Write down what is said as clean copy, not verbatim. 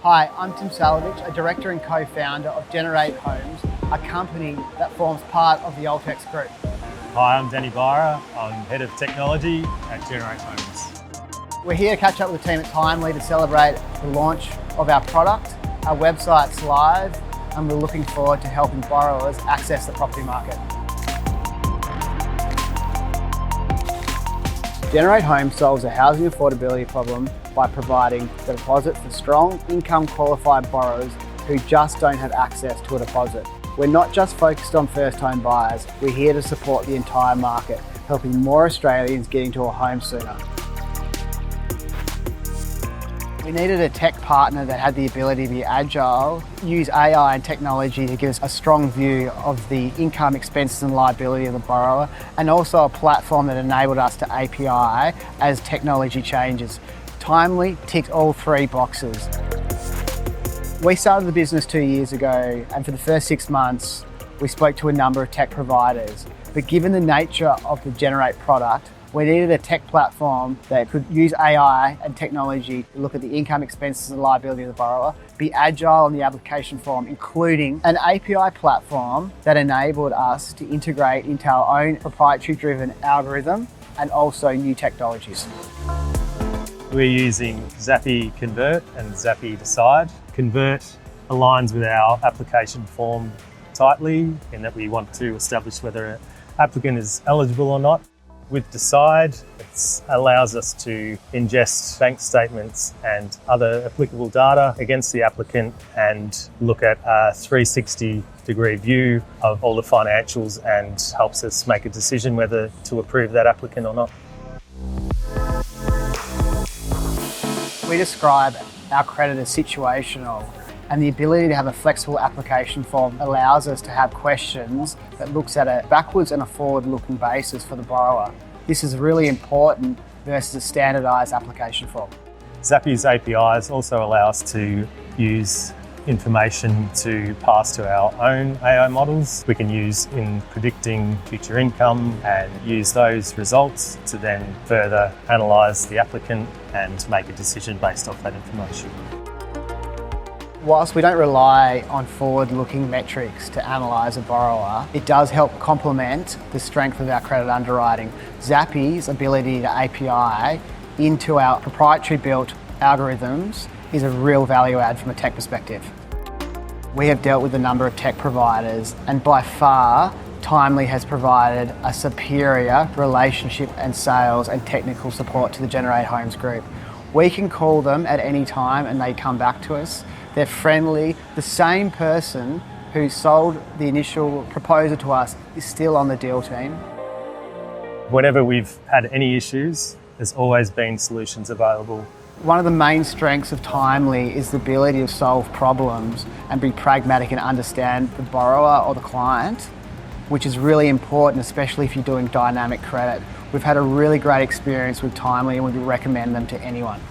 Hi, I'm Tim Salovich, a director and co-founder of Generate Homes, a company that forms part of the Altex Group. Hi, I'm Danny Byra. I'm Head of Technology at Generate Homes. We're here to catch up with the team at Tiimely to celebrate the launch of our product. Our website's live and we're looking forward to helping borrowers access the property market. Generate Homes solves a housing affordability problem by providing the deposit for strong income qualified borrowers who just don't have access to a deposit. We're not just focused on first home buyers, we're here to support the entire market, helping more Australians get into a home sooner. We needed a tech partner that had the ability to be agile, use AI and technology to give us a strong view of the income, expenses and liability of the borrower, and also a platform that enabled us to API as technology changes. Tiimely ticked all three boxes. We started the business 2 years ago, and for the first 6 months, we spoke to a number of tech providers. But given the nature of the Generate product, we needed a tech platform that could use AI and technology to look at the income, expenses and liability of the borrower, be agile in the application form, including an API platform that enabled us to integrate into our own proprietary driven algorithm and also new technologies. We're using Xapii Convert and Xapii Decide. Convert aligns with our application form tightly in that we want to establish whether an applicant is eligible or not. With Decide, it allows us to ingest bank statements and other applicable data against the applicant and look at a 360-degree view of all the financials and helps us make a decision whether to approve that applicant or not. We describe our credit as situational, and the ability to have a flexible application form allows us to have questions that looks at a backwards and a forward-looking basis for the borrower. This is really important versus a standardised application form. Xapii's APIs also allow us to use information to pass to our own AI models. We can use in predicting future income and use those results to then further analyse the applicant and make a decision based off that information. Whilst we don't rely on forward-looking metrics to analyse a borrower, it does help complement the strength of our credit underwriting. Xapii's ability to API into our proprietary built algorithms is a real value add from a tech perspective. We have dealt with a number of tech providers, and by far, Tiimely has provided a superior relationship and sales and technical support to the Generate Homes group. We can call them at any time and they come back to us. They're friendly. The same person who sold the initial proposal to us is still on the deal team. Whenever we've had any issues, there's always been solutions available. One of the main strengths of Tiimely is the ability to solve problems and be pragmatic and understand the borrower or the client, which is really important, especially if you're doing dynamic credit. We've had a really great experience with Tiimely and we recommend them to anyone.